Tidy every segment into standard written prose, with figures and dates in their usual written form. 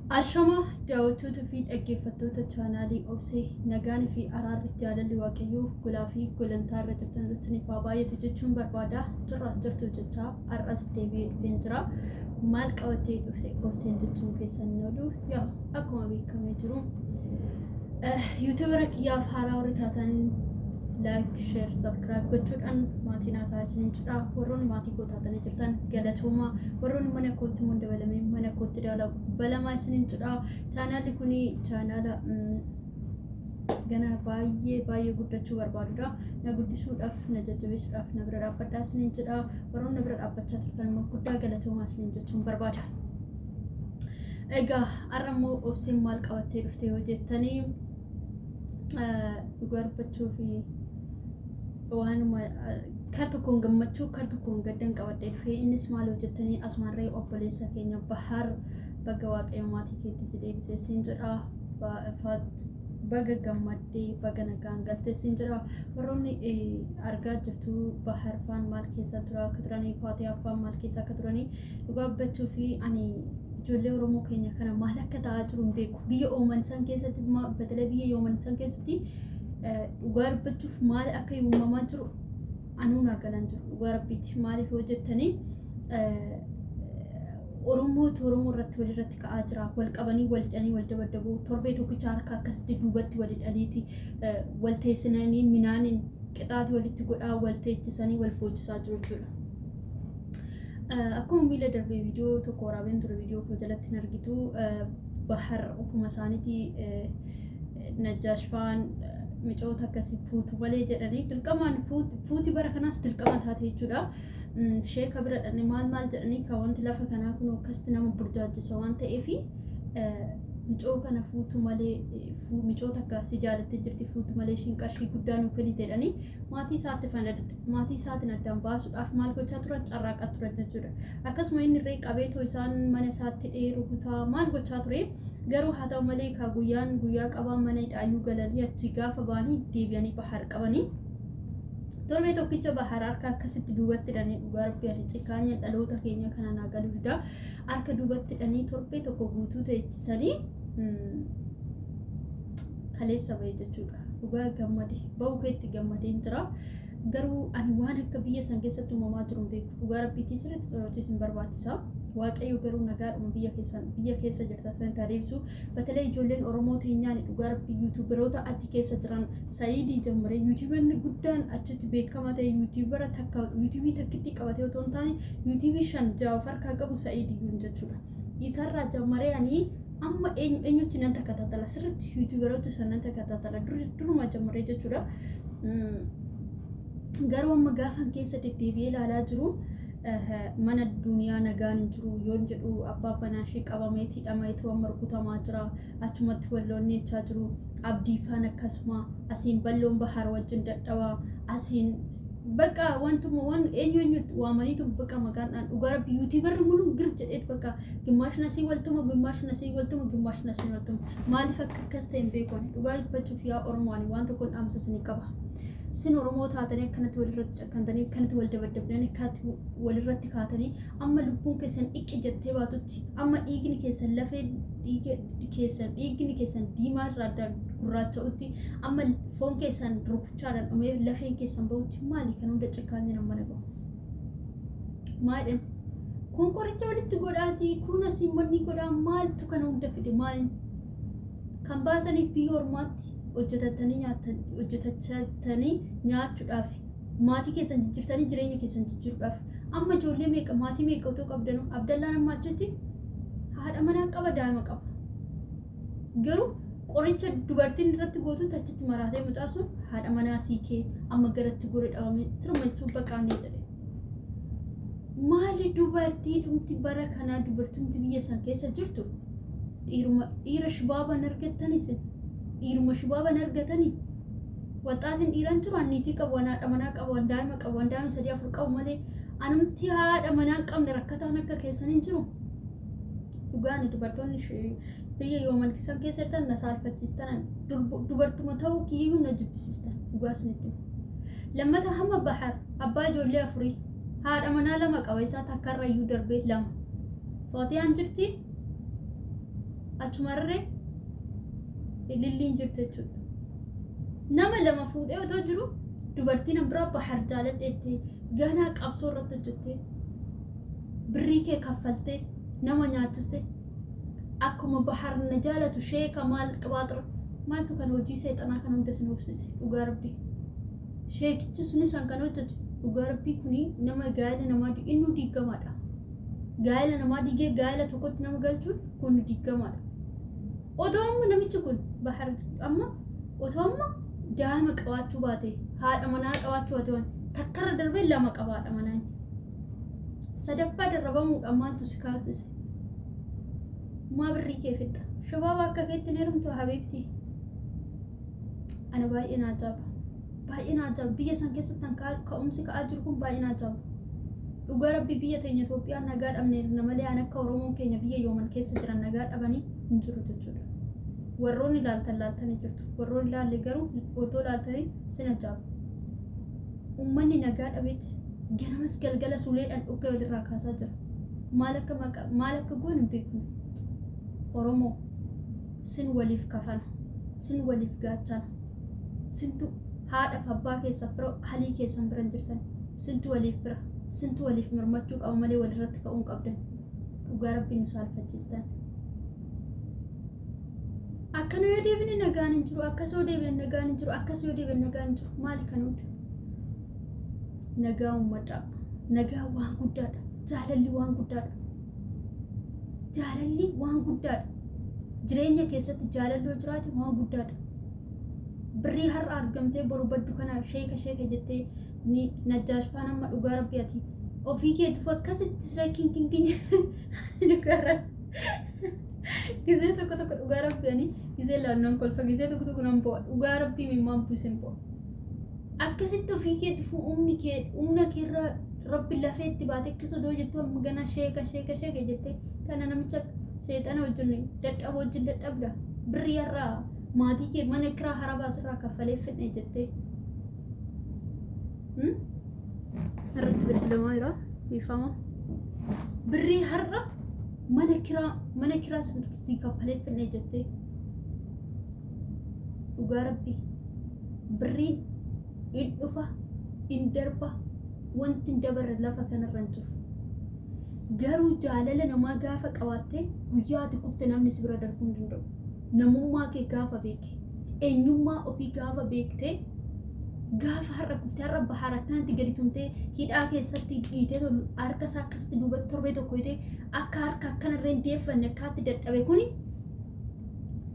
Ashama daawwattoota fi dhaggeeffattoota chaanaalii Obsee nagaan fi araarri jaalalli waaqayyoo golaa fi gulantaa irra jirtan irratti baay'atu jechuun barbaada. Jirtu jechaa har'as deebi'ee dhufeen jira. Maal qabatee dhufe Obseen jechuun keessan oolu akkuma beekamee jiru yuutuubara kiyyaaf haaraa warri taatan like, share, subscribe gochuudhaan maatii naa taasisan jedha. Warroonni maatii koo taatanii jirtan galatooma. Warroonni mana kootti immoo dabalamee mana kootti dabalamaa isiniin jedha. Chaanaalli kun chaanaala gana baay'ee guddachuu barbaadudha. Na guddisuudhaaf, na jajjabeessuudhaaf na bira dhaabbadhaa isiniin jedha. Warroonni na bira dhaabbachaa jirtan immoo guddaa galatoomaa isiniin jechuun barbaada. Egaa har'a immoo Obseen maal qabattee dhufte yoo jettanii dhugaa dubbachuu fi waan kar tokkoon gammachuu kar tokkoon gaddan qabadhee dhufe. Innis maal hojjettanii asumarree obboleessa keenya Bahar baga waaqayyo maatii keetti si deebisee siin jedha. Baga gammaddee baga nagaan galtee siin jedha. Warroonni argaa jirtu Bahar faan maal keessa tura akka turanii Faatiyaa faan maal keessa akka turanii dhugaa dubbachuu fi ani ijoollee Oromoo keenya kana maal akka ta'aa jiru hin beeku. Biyya ooman isaan keessatti batalee biyya ooman isaan keessatti dhugaa dubbachuuf maal akka uumamaa jiru anuun galan jiru. Dhugaa rabbiitti maaliif hojjettanii Oromoo irratti walirratti ka'aa jira. Wal qabanii wal hidhanii wal dabadabuu torbee tokkicha harka akkasitti duubatti wal hidhaniiti wal teessinanii minaaniin qixaati walitti godhaa wal teechisanii wal boojisaa jiru jechuudha. Akkuma miila darbee viidiyoo tokko waraabeen ture viidiyoo koo jalatti hin argitu Bahar ofuma isaaniitii Najjaash faan micoota akkasii fuutu malee jedhanii dirqamaan fuuti bara kanaas dirqama taate jechuudha. Sheeka bira dhaqanii maal jedhanii kan wanti lafa kanaa kun akkasitti nama burjaajisa waan ta'eef micoo kana fuutu malee micoota akkasii jaalattee jirti fuutu malee ishiin qarshii guddaa nu kennite jedhanii maatii isaatiin addaan baasuudhaaf maal gochaa turan carraaqaa turan jechuudha. Akkasuma inni irree qabeetoo isaan mana isaatti dheeru kutaa maal gochaa ture garuu haa ta'u malee guyyaa qabaa mana hidhaayyuu galanii achi gaafa ba'anii deebi'anii Bahar qabanii torbee tokkicha Bahar harka akkasitti duubatti hidhanii dhugaa rabbii ani cikaanya dhaloota keenya kana naa galuu dida harka duubatti hidhanii torbee tokko guutuu ta'echisanii kaleessa ba'e jechuudha. Dhugaa gammade ba'uu keetti gammadeen jira. Garuu ani waan akka biyya san keessatti uumamaa jiru hin beeku. Dhugaa rabbiitii sirriitti sodaachisuun hin barbaachisa. Waaqayyo garuu nagaadhuma biyya keessa jirta san tadeebisu. Batalee ijoolleen Oromoo teenyaan dhugaa rabbii yuutuuberoota achi keessa jiran Saayidii jammaree yuutuubarni guddaan achitti beekamaa ta'e yuutuubara yuutuubii takkitti qabatee otoo hin taane yuutuubii 5-6 harkaa qabu Saayidiyyuun jechuudha. Isarraa jammaree ani amma eenyutti nan takkatatala sirriitti yuutuuberoota sanan takkatatala duruma jammaree jechuudha. Garuu amma gaafan keessa deddeebi'ee ilaalaa jiru mana duniyaa nagaan hin jiru yoon jedhu abbaa banaashii qabameetii dhamaetu amma rukutamaa jira. Achumatti walloonni jechaa jiru. Abdii faan akkasuma asiin balloon Bahar wajjin dadhabaa asiin bakka wantuma eenyuutti waamaniitu bakka maqaadhaan dhugaa rabbi yuutuubarri muluun gir jedheet bakka gimaash nasii waltuma maaliif akka akkas ta'e hin beeku. Dhugaa dubbachuuf yaa Oromoo waan tokkoon dhaamsisanii qaba. Sin Oromoo taatanii akkanatti walirratti cakkantanii akkanatti wal dabadabdanii akkanatti walirratti kaatanii amma lubbuun keessan dhiqqi jettee baatutti amma dhiigni keessan lafee dhiigni keessan diimaa irraa adda gurraacha'utti amma foon keessan rukuchaadhaan dhumee lafeen keessan bahutti maali kan hunda cikkaanii nama gahu maalidhaan kun qoricha walitti godhaatii kun asiin manni godhaa maaltu kana hunda fide maali kan baataniif biyya ormaatti hojjetatanii nyaachuudhaaf maatii keessan jijjiirtanii jireenya keessan jijjiiruudhaaf amma ijoollee meeqa maatii meeqa otoo qabdanu Abdallaan amma achitti haadha manaa qaba daa'ima qaba. Garuu qoricha dubartiin irratti gootutti achitti maraatee mucaasuun haadha manaa siikee amma garatti gore dhabamee sirmeessuu baqaanee jedhe. Maali dubartii dhumti bara kanaa dubartumti biyya san keessa jirtu dhiira shibaaban argattanis dhiiruma shibaaban argatanii waxaatiin dhiiraan jiru anniitii qabu haadha manaa qabu daa'ima qabu daa'ima 3-4 qabu malee anumti haadha manaa qabne rakkataan akka keessan hin jiru. Dhugaan dubartoonni biyya yooman san keessa jirtan na saalfachiistan dubartuma ta'uu kiyyuu na jibbisiistan dhugaa isinitti. Lammata hamma Bahar abbaa ijoollee 4 haadha manaa 2 qaba isaa takkarra iyyuu darbee 2 Faatiyaan jirti achumarree lilliin jirti jechuudha. Nama lama fuudhee otoo jiru dubartiin biraa bahar jaaladheetti ganaa qabsoo irratti hojjettee birrii kee kaffaltee nama nyaachiste akkuma bahar na jaalatu sheeka maal qabaaxira maaltu kan hojii seexanaa kan hunda sin hubsise dhugaa rabbii sheekichi sunis kan hojjetu dhugaa rabbii kuni nama gaa'ela namaa inni diigamaadha. Gaa'ela namaa diigee gaa'ela tokkotti nama galchuun kun diigamaadha. Otoo amma namichi kun bahar amma otoo amma daa'ima qabaachuu baate haadha manaa qabaachuu baate waan takkarra darbee lama qabaadha manaa. Sadaffaa darrabamuudhaan maaltu si kaasise? Maa birrii kee fixa? Shabaaba akka keetti hin heerumtu habiibti. Ana baay'ee na ajaa'iba. Baay'ee na ajaa'iba. Biyya san keessatti ka'umsi ka'aa jiru kun baay'ee na ajaa'iba. Dhugaa rabbii biyya teenya Itoophiyaa nagaa dhabneerra malee an akka Oromoon keenya biyya yooman keessa jiran nagaa dhabanii hin jiru jechuudha. Warroonni laaltanii jirtu. Warroonni laalle garuu otoo laaltanii sin ajaa'iba. Uummanni nagaa dhabeetti ganamas galgala suleedhaan dhugaa walirraa kaasaa jira. Maal akka goon hin beeknu. Oromoo sin waliif kafana. Sin waliif gaachana. Sintu haadhaaf abbaa keessa fira halii keessan biran jirtan. Sintu waliif fira. Sintu waliif mirmachuu qaba malee walirratti ka'uun qabdan. Dhugaa rabbiin nu saalfachiistan. Akkana yoo deebine nagaan hin jiru. Akkas yoo deebi'an nagaan hin jiru. Akkas yoo deebi'an nagaan hin jiru. Maali kan hundi? Nagaa uummataa. Nagaa waan guddaadha. Jaalalli waan guddaadha. Jaalalli waan guddaadha. Jireenya keessatti jaalalloo jiraate waan guddaadha. Birrii har'a argamtee boru baddu kanaaf sheeka jettee ni najjaashfaan amma dhugaa rabbii ati ofii keetuuf akkasitti sira kinkin dhugaa gizee tokko dhugaa rabbii ani gizee laannoon kolfa gizee tokko nan bo'aa dhugaa rabbii mimmaan buusen bo'aa akkasitti ofii keetuuf humna keerraa rabbi lafeetti baate akka sodoo jettu amma gana sheeka jettee kana namicha seexana wajjin dadhaboo wajjin dadhabda birrii har'aa maatii kee mana kiraa harabaa sirraa kaffalee fidhee jettee irratti bilbilamaa jira beefama birrii har'a mana kiraa si kaffalee fidhee jettee dhugaa rabbii birriin in dhufa in darba wanti hin dabarre lafa kanarra hin jiru. Garuu jaalala namaa gaafa qabaatte guyyaa ati kufte namni si bira darbuu hin danda'u. Namummaa kee gaafa beeke eenyummaa ofii gaafa beektee gaafa har'a kuftee har'a bahar akkanatti gadi tumtee hidhaa keessatti dhiitee tolu harka isaa akkasitti duubatti torbee tokko hidhee akka harka akkanarra hin deeffanne akkaatti dadhabe kuni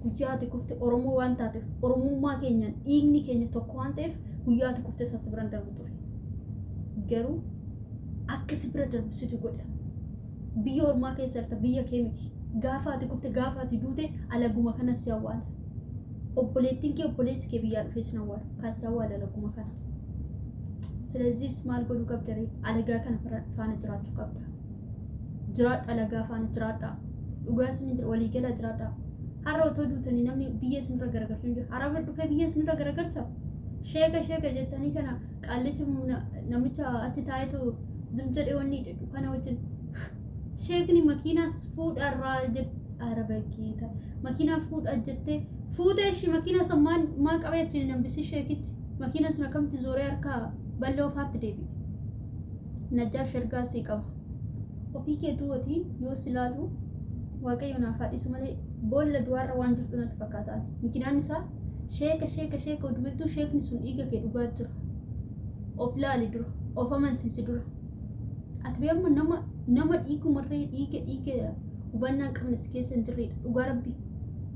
guyyaa ati kufte Oromoo waan taateef Oromummaa keenyaan dhiigni keenya tokko waan ta'eef guyyaa ati kufte isa si bira darbu ture. Garuu akka si bira darbisitu godha. Biyya ormaa keessa jirta biyya kee miti. Gaafa ati kufte gaafa ati duute alaguma kana si awwaala. Obboleettiin kee obboleessi kee biyyaa dhufee sin awwaala. Kaasi awwaala alaguma kana. ስለዚህ maal godhuu qabda ree alagaa kana faana jiraachuu qabda. Jiraadha alagaa faana jiraadha. Dhugaa isin jira walii gala jiraadha. Har'a otoo duutanii namni biyya isinirra garagalchuu hin jiru. Har'a dhufee biyya isinirra garagalcha. Sheeka jettanii kana qaallichi namicha achi taa'eetu zimjadhee wanni hidhu kana wajjin sheekni makiinaas fuudharraa arabakiita makiinaa fuudha jettee fuutee ishii makiina san maa qabee ittiin nambisi sheekichi makiina sun akkamitti zooree harkaa bal'oo faatti deebi'e. Najjaash ergaa sii qaba. Ofii kee duwwatii yoo si ilaalu waaqayyo naaf haadhisu malee boolla du'aarra waan jirtu natti fakkaata. Makiinaan isaa sheeka dubbittuu sheekni sun dhiiga kee dhugaa jira. Of laali dura of amansiisi dura. Ati beemma nama dhiigumarree dhiiga hubannaa hin qabne si keessa hin jirredha dhugaa rabbii.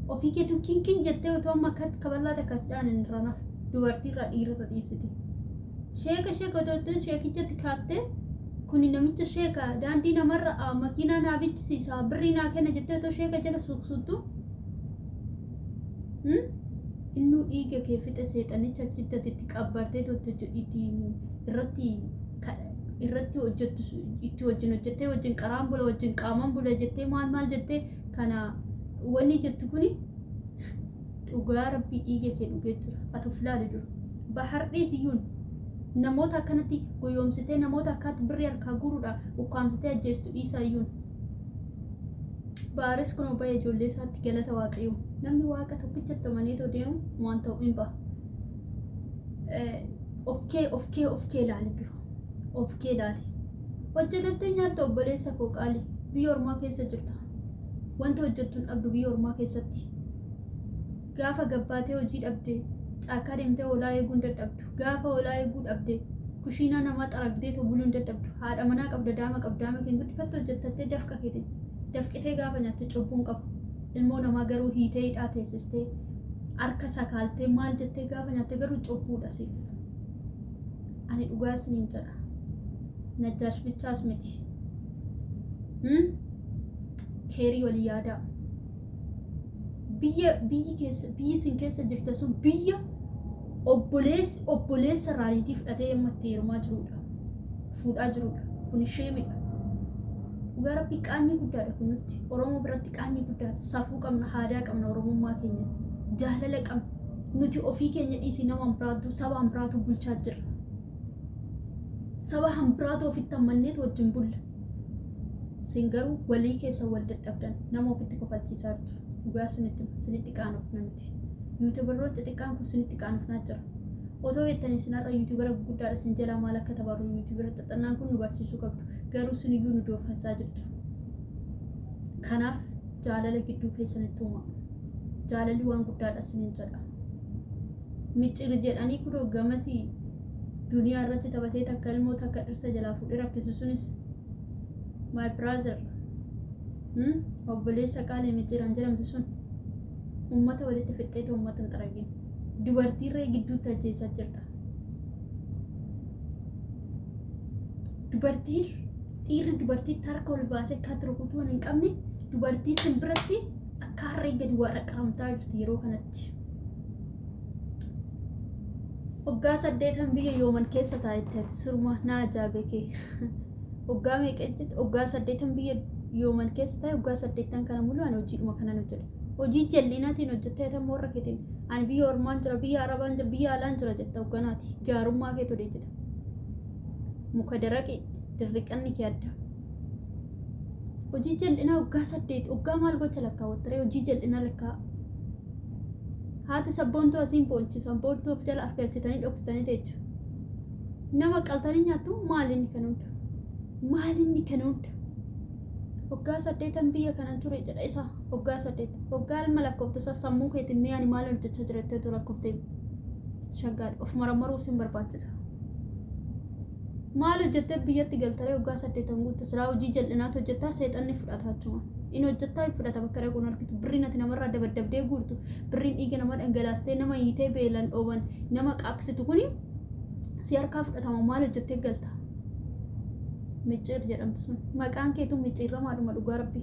Ofii keetu kinkin jettee otoo amma akkatti kaballaata akkasidhaan hin ranaaf dubartiirraa dhiirarra dhiisiti. Sheeka otoo sheekichatti kaattee kuni namicha sheeka daandii namarra makiinaa naa bichisiisa birrii naa kenna jettee otoo sheeka jala suuqsuuttu innuu dhiiga kee fixe seexanicha achitti itti qabbartee irratti hojjettu itti wajjin hojjettee wajjin qaraan bula wajjin qaaman bula jettee maal jettee kana wanni jettu kuni dhugaa rabbii dhiiga kee dhugee jira ati of ilaali dura. Bahar dhiisiyyuun namoota akkanatti goyoomsitee namoota akkaatti birrii harkaa guuruudhaan ukkaamsitee ajjeestu dhiisaayyuun baaris kun obba ijoollee isaatti galata waaqayyo namni waaqa tokkichatti amanee deemu waan ta'u hin ba'a. Of kee ilaali dura. Of kee ilaali. Hojjetattee nyaatta obboleessa koo qaali. Biyya ormaa keessa jirta. Wanta hojjettuun dhabdu biyya ormaa keessatti. Gaafa gabbaatee hojii dhabdee caakkaa deemtee hoolaa eeguu dadhabdu. Gaafa hoolaa eeguu dhabdee kushiinaa namaa xaragdee buluu dadhabdu. Haadha manaa qabda daama keen guddifatte hojjetattee dafqa keetiin. Dafqitee gaafa nyaatte cubbuun qabu. Ilmoo namaa garuu hiitee hidhaa teessistee harka sakaaltee maal jettee gaafa nyaatte garuu cubbuudha siif. Ani dhugaa isiniin jedha. Najjaash bichaas miti. Keerii walii yaadaa. Biyyi isin keessa jirta sun biyya obboleessa raaniitii fudhatee yemmatti heerumaa jirudha. Fuudhaa jirudha. Kun ishee midha. Dhugaa rabbii qaanyii guddaadha kun nutti. Oromoo biratti qaanyii guddaadha. Safuu qabna, aadaa qabna, oromummaa keenya. Jaalala qabna. Nuti ofii keenya dhiisii nama hambiraatu, saba hambiraatu bulchaa jirra. Saba hambiraatu ofitti ammanneetu wajjin bulla. Isin garuu walii keessa wal dadhabdan nama ofitti kofalchiisaa jirtu. Dhugaa sinitti qaanofna nuti. Yuutuubaroonni xixiqqaan kun sinitti qaanofnaa jira. Otoo jettanii sinarra yuutuubara guddaadha isin jalaa maal akka tabaru yuutuubara xixannaan kun nu barsiisuu qabdu. Garuu siniyyuu nu doofessaa jirtu. Kanaaf jaalala gidduu keessanitti uuma. Jaalalli waan guddaadha isiniin jedha. Micciri jedhanii kun hoggamasii duniyaa irratti taphatee takka ilmoo takka dhirsa jalaa fuudhee rakkisu sunis my brother obboleessa qaalee micciiraan jedhamtu sun ummata walitti fixxeeta ummata hin xaragin dubartiirree gidduutti ajjeessaa jirta. Dhiirri dubartiitti harka ol baasee akka rukutuu hin qabne dubartii sin biratti akka harree gadi waa qaramtaa jirti yeroo kanatti. Waggaa 8 biyya yooman keessa taa'etti surma na ajaa'ibee kee. Waggaa meeqatti waggaa 8 biyya yooman keessa taa'e waggaa 8 kana mulu ani hojiidhuma kanan hojjedha. Hojii jallinaatiin hojjettee tammoo warra keetiin ani biyya ormaan jira biyya arabaan jira biyya alaan jira jetta hogganaati gaarummaa kee todeessita. Muka daraqi dirriqanni kee adda. Hojii jallinaa waggaa 8 waggaa maal gocha lakkaawwattare hojii jallinaa lakkaa. Haati sabboontuu asiin boonchi sabboontuu of jala argalchitanii dhoksitanii teechu. Nama qaltanii nyaattu maalinni kan hunda. Maalinni kan hunda. Waggaa 8 biyya kanan ture jedha isa waggaa 8 waggaa ilma lakkooftusa sammuu keetiin mee ani maal hojjechaa jirte tu lakkooftee shaggaadha of marmaruu sin barbaachisa. Maal hojjettee biyyatti galtaree waggaa 8 guutuu silaa hojii jal'inaatu hojjettaa seexanni fudhataa achuma. Inni hojjettaa fudhata bakka dhaquun argitu birriin ati namarraa dabadabdee guurtu birriin dhiiga nama dhangalaastee nama hiitee beelan dhooban nama qaaqsitu kuni si harkaa fudhatama maal hojjettee galta. Miccir jedhamtu sun maqaan keetu micciirramaadhuma dhugaa rabbii.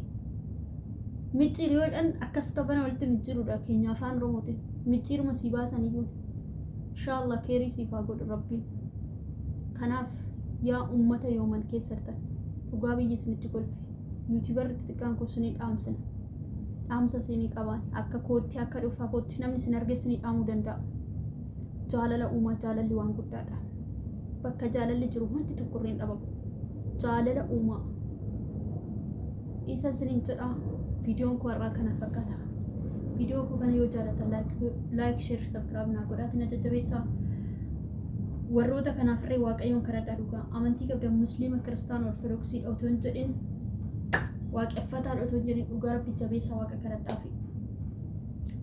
Micciriyoodhaan akkas qabana walitti micciiruudha keenya afaan Oromootiin micciiruma si baasan iyyuu inshallah keerii siif haa godhu rabbiin. Kanaaf yaa ummata yooman keessattan dhugaa biyyi isinitti kolfe yuutuubarri xixiqqaan kun sinii dhaamsina. Dhaamsa sinii qaban akka kootti akka dhufaa kootti namni sin arge sinii dhaamuu danda'a. Jaalala uumaa jaalalli waan guddaadha. Bakka jaalalli jiru wanti tokko hin dhabamu. Jaalala uumaa isa siniin jedha viidiyoon koo har'aa kana fakkaata. Viidiyoo koo kana yoo jaalatan like share subscribe naa godhaati na jajjabeessaa. Warroota kanaaf irree waaqayyoon kadhadhaa dhugaa amantii qabdan musliima kiristaana ortodoksii otoo hin jedhin waaqeffataa otoo hin jedhin dhugaa rabbi jabeessaa waaqa kadhadhaafi.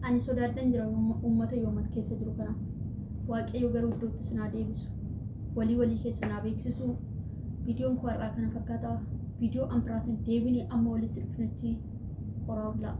Ani sodaadhan jira uummata yooman keessa jiru kanaaf waaqayyo garuu iddootti sinaa deebisu walii keessa naa beeksisu. Viidiyoon koo har'aa kana fakkaata. Viidiyoo ambiraatiin deebinee amma walitti dhufnetti qoraa oolaa.